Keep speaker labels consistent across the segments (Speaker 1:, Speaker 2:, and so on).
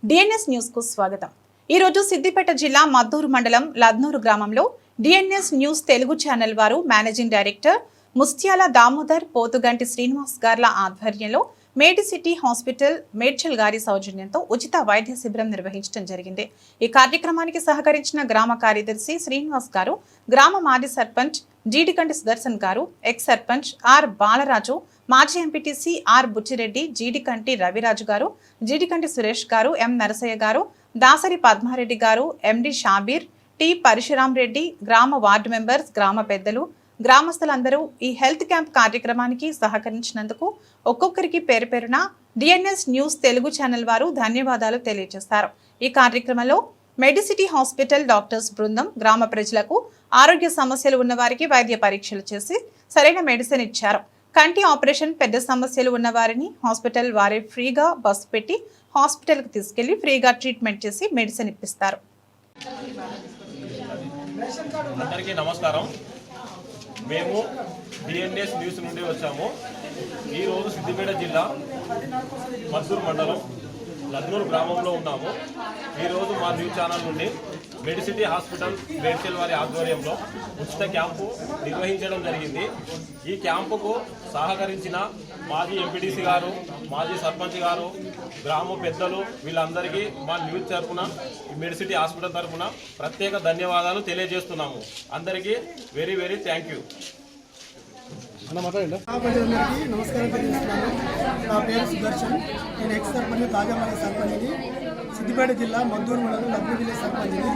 Speaker 1: DNS news కు స్వాగతం। ఈ రోజు సిద్దిపేట జిల్లా మద్దూరు మండలం లద్నూరు గ్రామంలో డిఎన్ఎస్ న్యూస్ తెలుగు ఛానల్ వారు మేనేజింగ్ డైరెక్టర్ ముస్త్యాల దామోదర్ పోతుగంటి శ్రీనివాస్ గార్ల ఆధ్వర్యంలో మేడిసిటీ హాస్పిటల్ మేడ్చల్ గారి సౌజన్యంతో ఉచిత వైద్య శిబిరం నిర్వహించడం జరిగింది। ఈ కార్యక్రమానికి సహకరించిన గ్రామ కార్యదర్శి శ్రీనివాస్ గారు, గ్రామ మాజీ సర్పంచ్ జీడికంటి సుదర్శన్ గారు, ఎక్స్ సర్పంచ్ ఆర్ బాలరాజు, మాజీ ఎంపీటీసీ ఆర్ బుచ్చిరెడ్డి, జీడికంటి రవిరాజు గారు, జీడికంటి సురేష్ గారు, ఎం నరసయ్య గారు, దాసరి పద్మారెడ్డి గారు, ఎండి షాబీర్, టి పరశురాం రెడ్డి, గ్రామ వార్డు మెంబర్స్, గ్రామ పెద్దలు, గ్రామస్తులందరూ ఈ హెల్త్ క్యాంప్ కార్యక్రమానికి సహకరించినందుకు ఒక్కొక్కరికి పేరు పేరున డిఎన్ఎస్ న్యూస్ తెలుగు ఛానల్ వారు ధన్యవాదాలు తెలియజేస్తారు। ఈ కార్యక్రమంలో మెడిసిటీ హాస్పిటల్ డాక్టర్స్ బృందం గ్రామ ప్రజలకు ఆరోగ్య సమస్యలు ఉన్న వారికి వైద్య పరీక్షలు చేసి సరైన మెడిసిన్ ఇచ్చారు। కంటి ఆపరేషన్ పెద్ద సమస్యలు ఉన్న వారిని హాస్పిటల్ వారే ఫ్రీగా బస్సు పెట్టి హాస్పిటల్కి తీసుకెళ్లి ఫ్రీగా ట్రీట్మెంట్ చేసి మెడిసిన్ ఇప్పిస్తారు।
Speaker 2: అందరికీ నమస్కారం। మేము డిఎన్ఎస్ న్యూస్ నుండి వచ్చాము। ఈరోజు సిద్దిపేట జిల్లా మద్దూరు మండలం లద్నూరు గ్రామంలో ఉన్నాము। ఈరోజు మా న్యూస్ ఛానల్ నుండి మెడిసిటీ హాస్పిటల్ మేడ్చల్ వారి ఆధ్వర్యంలో ఉచిత క్యాంపు నిర్వహించడం జరిగింది। ఈ క్యాంపుకు సహకరించిన మాజీ ఎంపీటీసీ గారు, మాజీ సర్పంచ్ గారు, గ్రామ పెద్దలు వీళ్ళందరికీ మా న్యూస్ తరఫున మెడిసిటీ హాస్పిటల్ తరఫున ప్రత్యేక ధన్యవాదాలు తెలియజేస్తున్నాము। అందరికీ వెరీ వెరీ థ్యాంక్ యూ।
Speaker 3: నమస్కారం తెలియజేస్తున్నాను। నా పేరు సుదర్శన్, నేను ఎక్స్ సర్పంచ్, తాజా మాజీ సర్పంచ్ని, సిద్దిపేట జిల్లా మద్దూరు మండలం లద్నూరు విలేజ్ సర్పంచ్ని।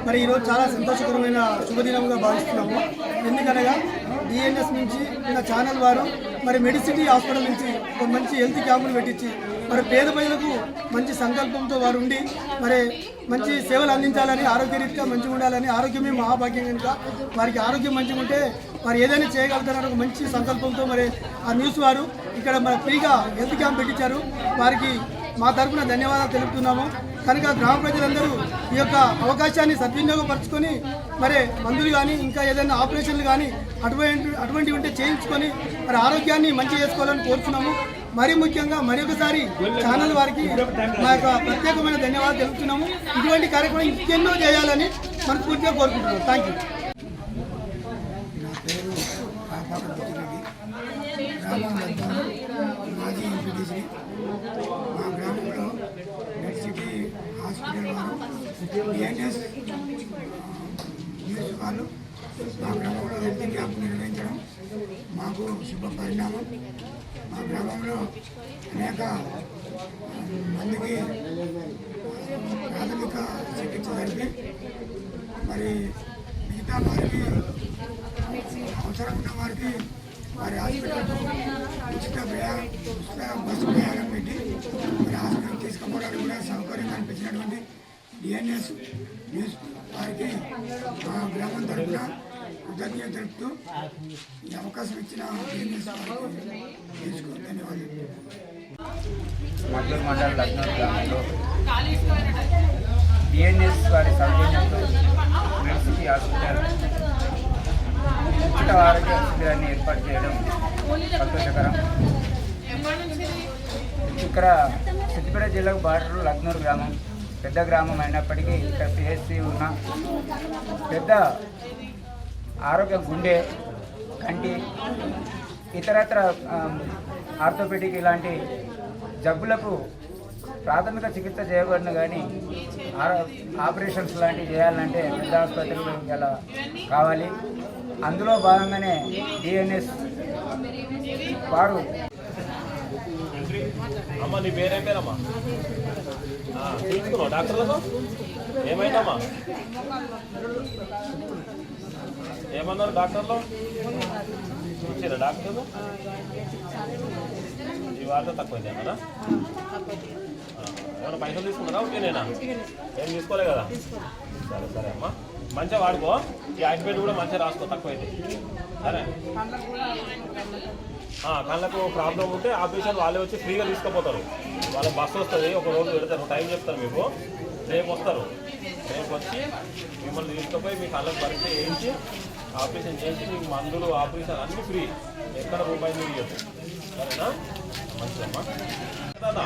Speaker 3: మరి ఈరోజు చాలా సంతోషకరమైన శుభదినంగా భావిస్తున్నాము। ఎందుకనగా డిఎన్ఎస్ నుంచి నా ఛానల్ వారు మరి మెడిసిటీ హాస్పిటల్ నుంచి ఒక మంచి హెల్త్ క్యాంపును పెట్టించి మరి పేద ప్రజలకు మంచి సంకల్పంతో వారు ఉండి మరి మంచి సేవలు అందించాలని, ఆరోగ్యరీత్యా మంచిగా ఉండాలని, ఆరోగ్యమే మహాభాగ్యం కనుక వారికి ఆరోగ్యం మంచిగా ఉంటే వారు ఏదైనా చేయగలుగుతారని ఒక మంచి సంకల్పంతో మరి ఆ న్యూస్ వారు ఇక్కడ మరి ఫ్రీగా హెల్త్ క్యాంప్ పెట్టించారు। వారికి మా తరఫున ధన్యవాదాలు తెలుపుతున్నాము। కనుక గ్రామ ప్రజలందరూ ఈ యొక్క అవకాశాన్ని సద్వినియోగపరచుకొని మరి మందులు కానీ ఇంకా ఏదైనా ఆపరేషన్లు కానీ అటువంటివి ఉంటే చేయించుకొని మరి ఆరోగ్యాన్ని మంచి చేసుకోవాలని కోరుతున్నాము। మరీ ముఖ్యంగా మరొకసారి ఛానల్ వారికి మా యొక్క ప్రత్యేకమైన ధన్యవాదాలు తెలుపుతున్నాము। ఇటువంటి కార్యక్రమం ఇంకెన్నో చేయాలని మనస్ఫూర్తిగా కోరుకుంటున్నాము। Thank you.
Speaker 4: నా పేరు కాపాక బుచ్చిరెడ్డి, గ్రామం మాజీ ఎంపీటీసీ। మా గ్రామంలో మెడిసిటీ హాస్పిటల్ వారు డిఎన్ఎస్ న్యూస్ వాళ్ళు మా గ్రామంలో హెల్త్ క్యాంప్ నిర్వహించడం మాకు శుభ పరిణామం। మా గ్రామంలో అనేక మందికి ప్రాథమిక చికిత్స జరిపి మరి మిగతా వారికి అవసరం ఉన్న వారికి వారి హాస్పిటల్కు ఉచిత బస్సు ప్రయాణం పెట్టి మరి హాస్పిటల్ తీసుకుపోవడానికి కూడా సౌకర్యం కల్పించినటువంటి డిఎన్ఎస్ న్యూస్ వారికి మా గ్రామం తరఫున కృతజ్ఞత తెలుపుతూ ఈ అవకాశం ఇచ్చిన డిఎన్ఎస్ వారికి తీసుకుని ధన్యవాదాలు।
Speaker 5: మద్దూరు మండలం లద్నూరు గ్రామంలో డిఎన్ఎస్ వారి సౌజన్యంతో మెడిసిటీ హాస్పిటల్ ఉచిత ఆరోగ్య శిబిరాన్ని ఏర్పాటు చేయడం సంతోషకరం। ఇక్కడ సిద్దిపేట జిల్లాకు బార్డర్ లద్నూరు గ్రామం పెద్ద గ్రామం అయినప్పటికీ ఇక్కడ పిహెచ్సి ఉన్న పెద్ద ఆరోగ్య గుండె, కంటి, ఇతరత్ర ఆర్థోపెడిక్ ఇలాంటి జబ్బులకు ప్రాథమిక చికిత్స చేయబడిన కానీ ఆపరేషన్స్ లాంటివి చేయాలంటే పెద్ద ఆసుపత్రులు ఇలా కావాలి। అందులో భాగంగానే డిఎన్ఎస్ వారు
Speaker 2: అమ్మ నీ పేరేం పేరమ్మా? చూసుకున్నావు డాక్టర్లతో ఏమైందమ్మా? ఏమన్నారు డాక్టర్లు? ఇచ్చారా డాక్టర్లు? ఈ వార్త తక్కువైంది అన్నారా? ఏమైనా పైసలు తీసుకున్నారా? ఓకేనేనా? ఏం తీసుకోలే కదా? సరే సరే అమ్మా, మంచిగా వాడుకో। ఈ ఆయింట్మెంట్ కూడా మంచిగా రాసుకో, తక్కువైంది సరే। కళ్ళకు ప్రాబ్లం ఉంటే ఆపరేషన్ వాళ్ళే వచ్చి ఫ్రీగా తీసుకుపోతారు। వాళ్ళ బస్సు వస్తుంది, ఒక రోజు పెడతారు, టైం చెప్తారు మీకు, రేపు వస్తారు। రేపు వచ్చి మిమ్మల్ని తీసుకుపోయి మీ కళ్ళకు పరీక్ష వేయించి ఆపరేషన్ చేసి మీకు మందులు ఆపరేషన్ అన్నీ ఫ్రీ, ఎక్కడ రూపాయలు మీరు ఇవ్వదు. సరేనా? మంచిదమ్మా. దాదా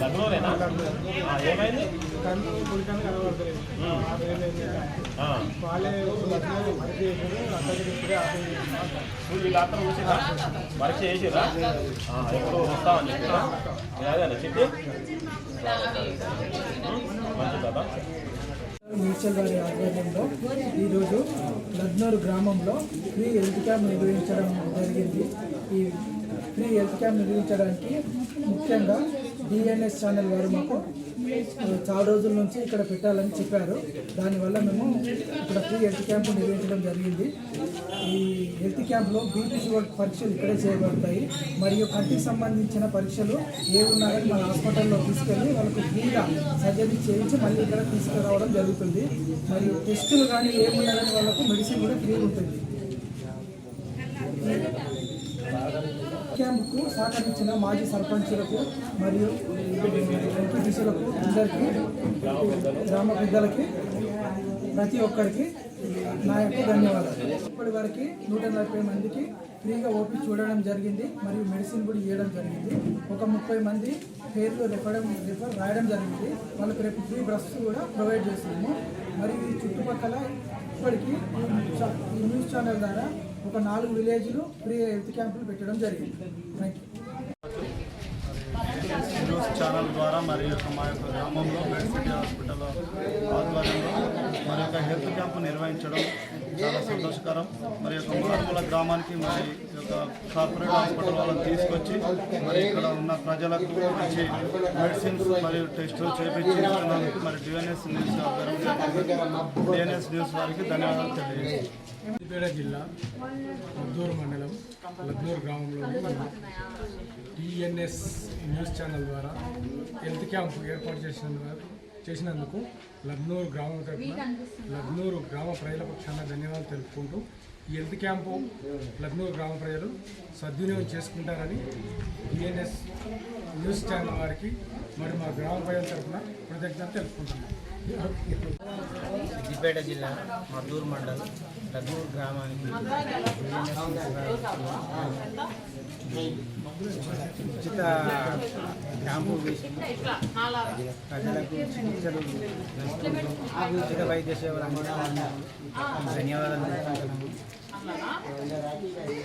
Speaker 2: లగ్నోనేనా? ఏమైంది? నువ్వు ఈ డాక్టర్ చూసిరా, పరీక్ష చేసిరా? ఎప్పుడు వస్తావని చెప్పిరా? అదేనా చెప్పి మంచిది కదా.
Speaker 3: మ్యూచువల్ వారి ఆధ్వర్యంలో ఈరోజు లద్నూరు గ్రామంలో ఫ్రీ హెల్త్ క్యాంప్ నిర్వహించడం జరిగింది. ఈ ఫ్రీ హెల్త్ క్యాంప్ నిర్వహించడానికి ముఖ్యంగా డిఎన్ఎస్ ఛానల్ వారు మాకు చాలా రోజుల నుంచి ఇక్కడ పెట్టాలని చెప్పారు. దానివల్ల మేము ఇక్కడ ఫ్రీ హెల్త్ క్యాంప్ నిర్వహించడం జరిగింది. ఈ హెల్త్ క్యాంప్లో బీపీ షుగర్ పరీక్షలు ఇక్కడే చేయబడతాయి. మరియు కంటికి సంబంధించిన పరీక్షలు ఏ ఉన్నా కానీ మన హాస్పిటల్లో తీసుకెళ్ళి వాళ్ళకు ఫ్రీగా సర్జరీ చేయించి మళ్ళీ ఇక్కడ తీసుకురావడం జరుగుతుంది. మరియు టెస్టులు కానీ ఏమున్నా కానీ వాళ్ళకు మెడిసిన్ కూడా ఫ్రీ ఉంటుంది. క్యాంప్కు సహకరించిన మాజీ సర్పంచులకు మరియు ఎంపీటీసీలకు అందరికీ, గ్రామ పెద్దలకి, ప్రతి ఒక్కరికి నా యొక్క ధన్యవాదాలు. ఇప్పటి వరకు 140 మందికి ఫ్రీగా ఓపీ చూడడం జరిగింది మరియు మెడిసిన్ కూడా ఇవ్వడం జరిగింది. ఒక 30 మంది పేర్లు రిఫర్ రాయడం జరిగింది. వాళ్ళకి రేపు ఫ్రీ బ్రష్ కూడా ప్రొవైడ్ చేస్తున్నాము. మరియు ఈ చుట్టుపక్కల ఇప్పటికీ ఈ న్యూస్ ఛానల్ ద్వారా ఒక 4 విలేజ్లు ఫ్రీ హెల్త్ క్యాంపులు పెట్టడం జరిగింది. Thank you.
Speaker 6: న్యూస్ ఛానల్ ద్వారా మరి మా యొక్క గ్రామంలో మెడిసిటీ హాస్పిటల్ ఆధ్వర్యంలో మరి యొక్క హెల్త్ క్యాంపు నిర్వహించడం చాలా సంతోషకరం. మరి యొక్క మారుమూల గ్రామానికి మరి యొక్క కార్పొరేట్ హాస్పిటల్ వాళ్ళని తీసుకొచ్చి మరి ఇక్కడ ఉన్న ప్రజలకు మంచి మెడిసిన్స్ మరియు టెస్టులు చేయించినందుకు మరి డిఎన్ఎస్ న్యూస్ డిఎన్ఎస్ న్యూస్ వారికి ధన్యవాదాలు తెలియజేస్తాను.
Speaker 7: సిద్దిపేట జిల్లా మద్దూరు మండలం లద్నూరు గ్రామంలో టిఎన్ఎస్ న్యూస్ ఛానల్ ద్వారా హెల్త్ క్యాంప్ ఏర్పాటు చేసినందుకు లద్నూరు గ్రామం తరఫున లద్నూరు గ్రామ ప్రజల పక్షాన ధన్యవాదాలు తెలుపుకుంటూ ఈ హెల్త్ క్యాంపు లద్నూరు గ్రామ ప్రజలు సద్వినియోగం చేసుకుంటారని టిఎన్ఎస్ న్యూస్ ఛానల్ వారికి మరి మా గ్రామ ప్రజల తరఫున కృతజ్ఞతలు తెలుపుకుంటున్నాం.
Speaker 5: సిద్దిపేట జిల్లా మద్దూరు మండలం లద్నూరు గ్రామానికి ఉచిత క్యాంపు వేసి ప్రజలకు చికిత్సలు ఉచిత వైద్య సేవలు అందించడానికి ధన్యవాదాలు తెలుపుతున్నాము.